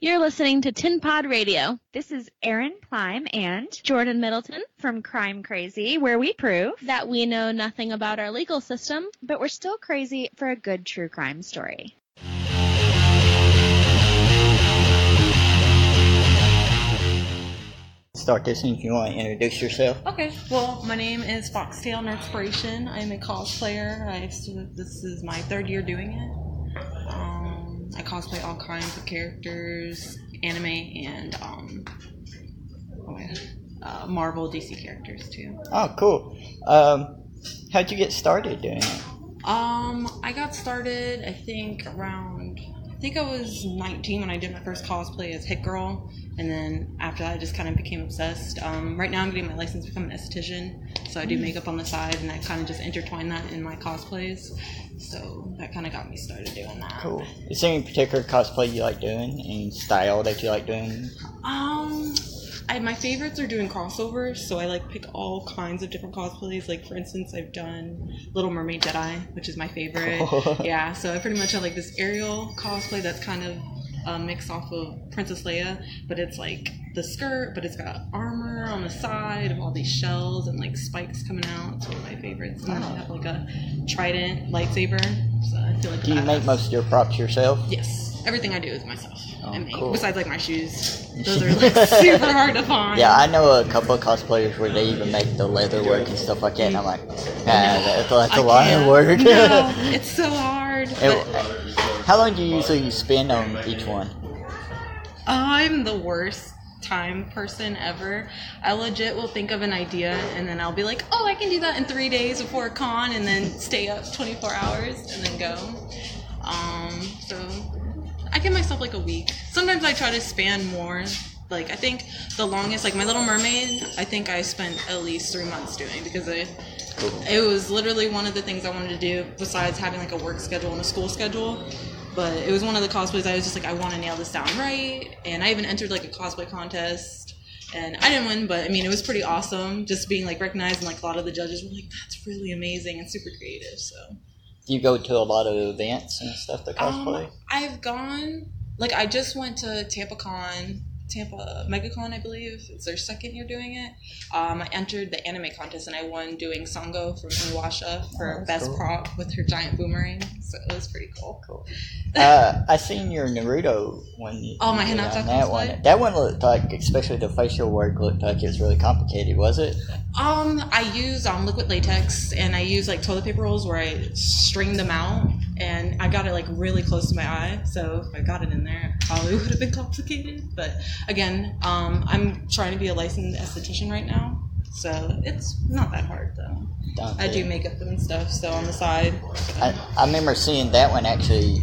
You're listening to Tin Pod Radio. This is Erin Plime and Jordan Middleton from Crime Crazy, where we prove that we know nothing about our legal system, but we're still crazy for a good true crime story. Start this if you want to introduce yourself. Okay, well, my name is Foxtale Nerspirations. I'm a cosplayer. This is my third year doing it. I cosplay all kinds of characters, anime and Marvel, DC characters too. Oh, cool. How'd you get started doing it? I got started, I think I was 19 when I did my first cosplay as Hit Girl, and then after that I just kind of became obsessed. Right now I'm getting my license to become an esthetician, so I do makeup on the side, and I kind of just intertwine that in my cosplays, so that kind of got me started doing that. Cool. Is there any particular cosplay you like doing? Any style that you like doing? My favorites are doing crossovers, so I pick all kinds of different cosplays. Like, for instance, I've done Little Mermaid Jedi, which is my favorite. Yeah, so I pretty much have this Ariel cosplay that's kind of mixed off of Princess Leia, but it's the skirt, but it's got armor on the side of all these shells and spikes coming out. It's one of my favorites. And then I have a trident lightsaber, so I feel Do you make most of your props yourself? Yes, everything I do is myself. I make. Cool. Besides my shoes, those are super hard to find. Yeah, I know a couple of cosplayers where they even make the leather work and stuff like that, and I'm like, that's a lot of work. No, it's so hard. How long do you usually spend on each one? I'm the worst time person ever. I legit will think of an idea and then I'll be like, oh, I can do that in 3 days before a con, and then stay up 24 hours and then go. So I give myself a week. Sometimes I try to span more. I think the longest, My Little Mermaid, I think I spent at least 3 months doing, because it was literally one of the things I wanted to do besides having a work schedule and a school schedule. But it was one of the cosplays I was just I want to nail this down right. And I even entered a cosplay contest, and I didn't win, but it was pretty awesome just being recognized, and a lot of the judges were that's really amazing and super creative. So do you go to a lot of events and stuff to cosplay? I've gone, I just went to Tampa MegaCon, I believe. It's their second year doing it. I entered the anime contest and I won doing Sango from Inuyasha for best prop with her giant boomerang. So it was pretty cool. Cool. I seen your Naruto one. My Hinata cosplay? That one looked especially the facial work looked it was really complicated, was it? I use liquid latex, and I use toilet paper rolls where I string them out, and I got it really close to my eye, so if I got it in there, it probably would have been complicated. But again, I'm trying to be a licensed esthetician right now, so it's not that hard though. I do makeup and stuff, so on the side. I remember seeing that one actually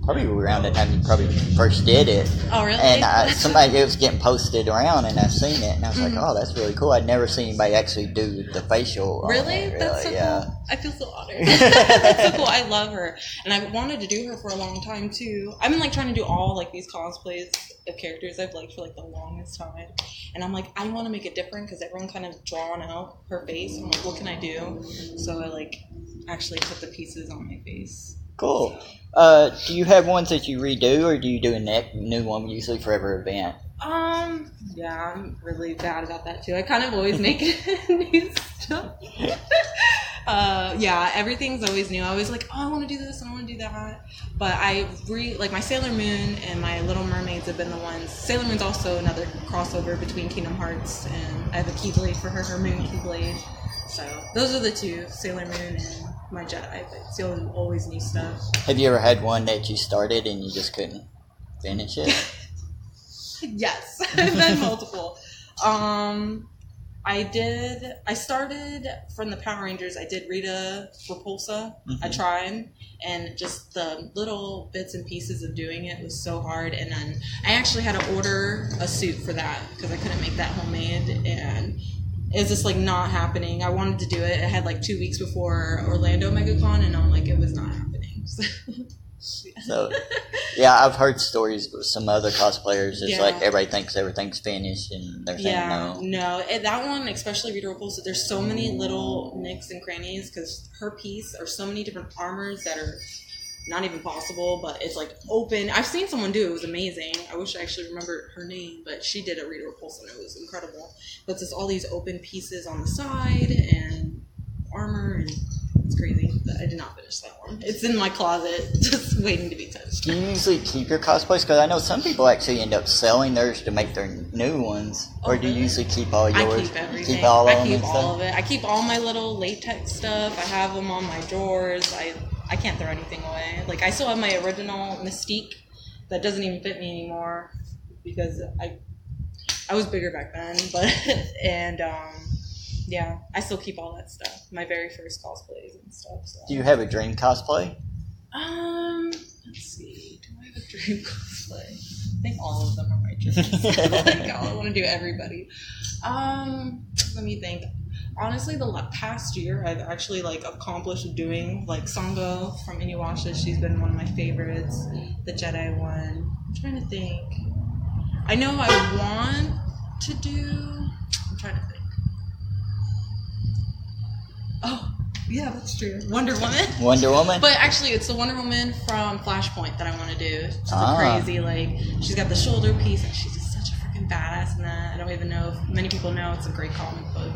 probably around the time you probably first did it. Oh, really? And somebody, it was getting posted around, and I seen it, and I was like, oh, that's really cool. I'd never seen anybody actually do the facial. Really? That's so cool. I feel so honored. That's so cool. I love her. And I wanted to do her for a long time, too. I've been, trying to do all, these cosplays of characters I've liked for, the longest time. And I'm I want to make it different, because everyone kind of drawn out her face. I'm what can I do? So I, actually put the pieces on my face. Cool. Do you have ones that you redo, or do you do a new one usually for every event? Yeah, I'm really bad about that too. I kind of always make new stuff. Yeah, everything's always new. I always I want to do this and I want to do that. But my Sailor Moon and my Little Mermaids have been the ones. Sailor Moon's also another crossover between Kingdom Hearts, and I have a Keyblade for her Moon Keyblade. So those are the two, Sailor Moon and my Jedi, but it's always new stuff. Have you ever had one that you started and you just couldn't finish it? Yes, I've done multiple. I started from the Power Rangers. I did Rita Repulsa. Mm-hmm. I tried, and just the little bits and pieces of doing it was so hard. And then I actually had to order a suit for that because I couldn't make that homemade, and it's just not happening. I wanted to do it. I had 2 weeks before Orlando MegaCon, and I'm it was not happening. So, yeah, I've heard stories with some other cosplayers. It's everybody thinks everything's finished, and they're saying no. That one, especially Rita Repulsa, there's so many little nicks and crannies because her piece are so many different armors that are not even possible, but it's like open. I've seen someone do it. It was amazing. I wish I actually remembered her name, but she did a Rita Repulsa and it was incredible. But it's just all these open pieces on the side and armor, and it's crazy. But I did not finish that one. It's in my closet, just waiting to be touched. Do you usually keep your cosplays? Because I know some people actually end up selling theirs to make their new ones. Or do you usually keep all yours? I keep everything. Keep all of them? I keep all of it. I keep all my little latex stuff. I have them on my drawers. I can't throw anything away. Like, I still have my original Mystique that doesn't even fit me anymore because I was bigger back then. But and yeah, I still keep all that stuff. My very first cosplays and stuff. So. Do you have a dream cosplay? Let's see. Do I have a dream cosplay? I think all of them are my dreams. Like, I want to do everybody. Let me think. Honestly, the past year, I've actually like accomplished doing like Sango from Inuyasha. She's been one of my favorites. The Jedi one. I'm trying to think. I know I want to do. I'm trying to think. Oh, yeah, that's true. Wonder Woman. Wonder Woman? But actually, it's the Wonder Woman from Flashpoint that I want to do. She's crazy, like, she's got the shoulder piece, and she's just such a freaking badass in that. I don't even know if many people know it's a great comic book.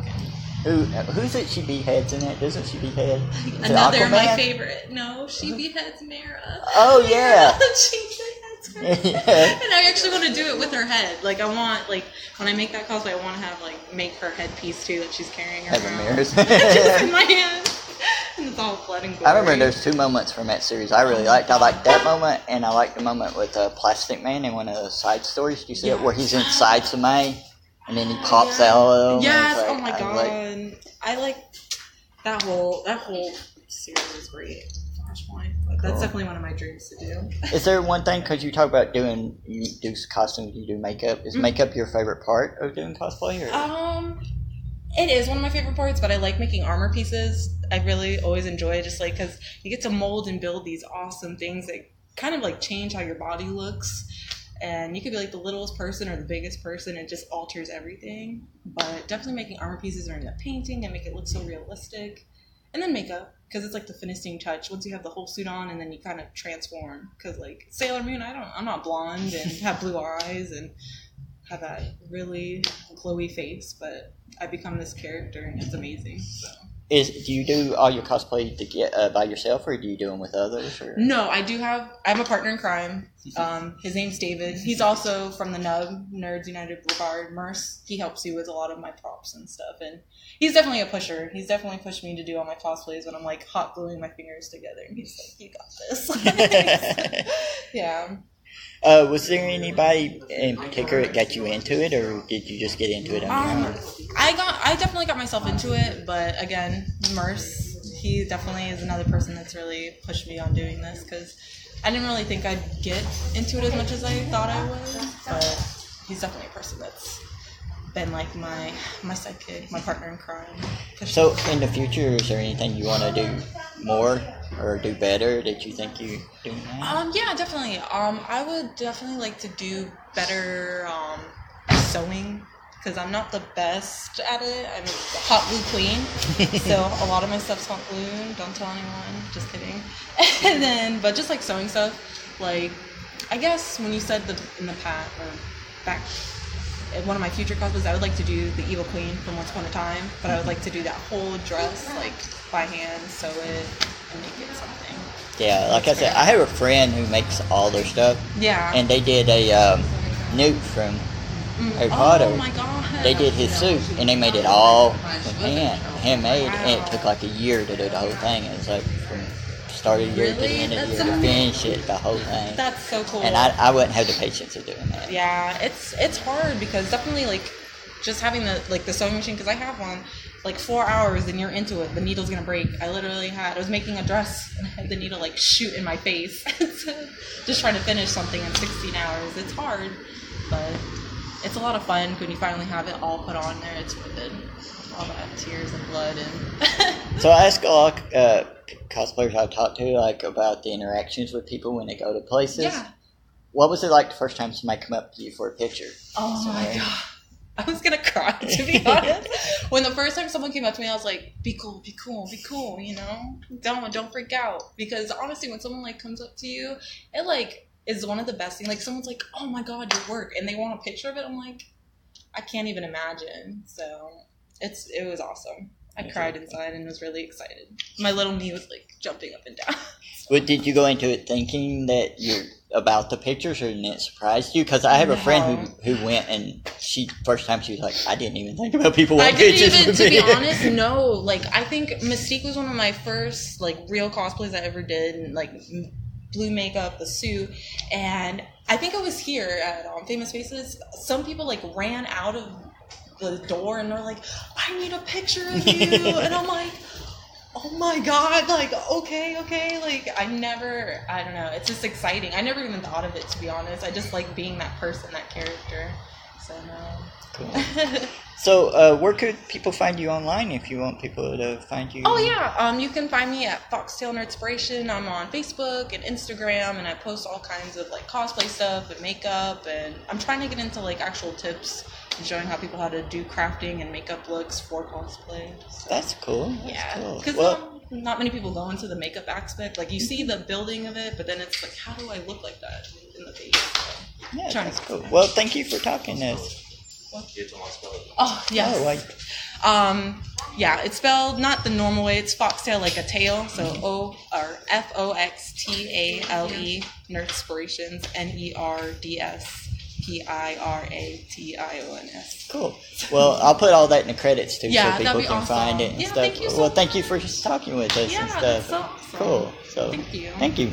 And who's it she beheads in it? Doesn't she behead? Another my favorite. No, she beheads Mara. Oh, yeah. She beheads her. Yeah. And I actually want to do it with her head. Like, I want, like, when I make that cosplay, I want to have, like, make her headpiece, too, that she's carrying around. Have mirrors. Just in my hand. And it's all blood and gore. I remember there's 2 moments from that series I really liked. I liked that moment, and I liked the moment with Plastic Man in one of the side stories. Do you see it? Where he's inside somebody, and then he pops out of them. Yes, like, oh my god. I like that whole series is great. Flashpoint. Like, that's definitely one of my dreams to do. Is there one thing, because you talk about you do costumes, you do makeup. Is makeup your favorite part of doing cosplay? Or? It is one of my favorite parts, but I like making armor pieces. I really always enjoy it, just like, because you get to mold and build these awesome things that kind of like change how your body looks. And you could be like the littlest person or the biggest person. It just alters everything. But definitely making armor pieces or in the painting and make it look so realistic. And then makeup, because it's like the finishing touch. Once you have the whole suit on, and then you kind of transform. Because like Sailor Moon, I'm not blonde and have blue eyes and have that really glowy face, but I become this character and it's amazing. So. Do you do all your cosplay to get by yourself, or do you do them with others? Or? No, I have a partner in crime. His name's David. He's also from the NUB, Nerds United Boulevard, Merce. He helps you with a lot of my props and stuff, and he's definitely a pusher. He's definitely pushed me to do all my cosplays when I'm like hot gluing my fingers together, and he's like, "You got this." Yeah. Was there anybody in particular that got you into it, or did you just get into it on your own? I definitely got myself into it, but again, Merce, he definitely is another person that's really pushed me on doing this, because I didn't really think I'd get into it as much as I thought I would, but he's definitely a person that's been like my sidekick, my partner in crime. So in the future, is there anything you want to do more or do better that you think you do now? Yeah, definitely. I would definitely like to do better sewing, because I'm not the best at it. I'm a hot glue queen, so a lot of my stuff's hot glue. Don't tell anyone. Just kidding. And then, but just like sewing stuff, like I guess when you said in the past or back. One of my future cosplays, I would like to do the Evil Queen from Once Upon a Time, but I would like to do that whole dress, like, by hand, sew it, and make it something. Yeah, like I said, I have a friend who makes all their stuff. Yeah. And they did a Newt from Harry Potter. Oh my god. They did his suit, and they made it all with handmade, and it took like a year to do the whole thing. It was like from start of the year to the end of the year to finish it, the whole thing. That's so cool. And I wouldn't have the patience of doing that. Yeah, it's hard, because definitely like just having the sewing machine, because I have one, like 4 hours and you're into it, the needle's gonna break. I was making a dress and I had the needle like shoot in my face. So just trying to finish something in 16 hours, it's hard, but it's a lot of fun when you finally have it all put on there. It's worth it. All that tears and blood and. So I ask a lot of cosplayers I talk to, like, about the interactions with people when they go to places. Yeah. What was it like the first time somebody come up to you for a picture? Oh my god. I was gonna cry, to be honest. When the first time someone came up to me, I was like, be cool, be cool, be cool, you know? Don't freak out. Because honestly, when someone like comes up to you, it like is one of the best things. Like someone's like, oh my God, your work. And they want a picture of it. I'm like, I can't even imagine. So it was awesome. I cried inside and was really excited. My little me was like jumping up and down. But did you go into it thinking that you're about the pictures, or didn't it surprise you? Because I have a friend who went, and first time she was like, I didn't even think about people wanting pictures with me. To be honest, no. Like, I think Mystique was one of my first, like, real cosplays I ever did, and, like, blue makeup, the suit, and I think it was here at Famous Faces. Some people, like, ran out of the door, and they're like, I need a picture of you, and I'm like, oh my God, like, okay, like, I don't know, it's just exciting. I never even thought of it, to be honest. I just like being that person, that character, so no. Cool. So, where could people find you online if you want people to find you? Oh, yeah, you can find me at Foxtale Nerdspirations. I'm on Facebook and Instagram, and I post all kinds of, like, cosplay stuff and makeup, and I'm trying to get into, like, actual tips and showing how people how to do crafting and makeup looks for cosplay. So, that's cool. Yeah, because not many people go into the makeup aspect. Like, you see the building of it, but then it's like, how do I look like that in the face? So, yeah, that's cool. Well, thank you for talking to us. Oh, yes. Yeah, it's spelled not the normal way. It's Foxtail, like a tail. So Foxtale Nerdspirations, Nerdspirations. Cool. Well, I'll put all that in the credits too, yeah, so people can awesome. find it and stuff. Thank you so much. Thank you for talking with us and stuff. That's so awesome. Cool. So thank you. Thank you.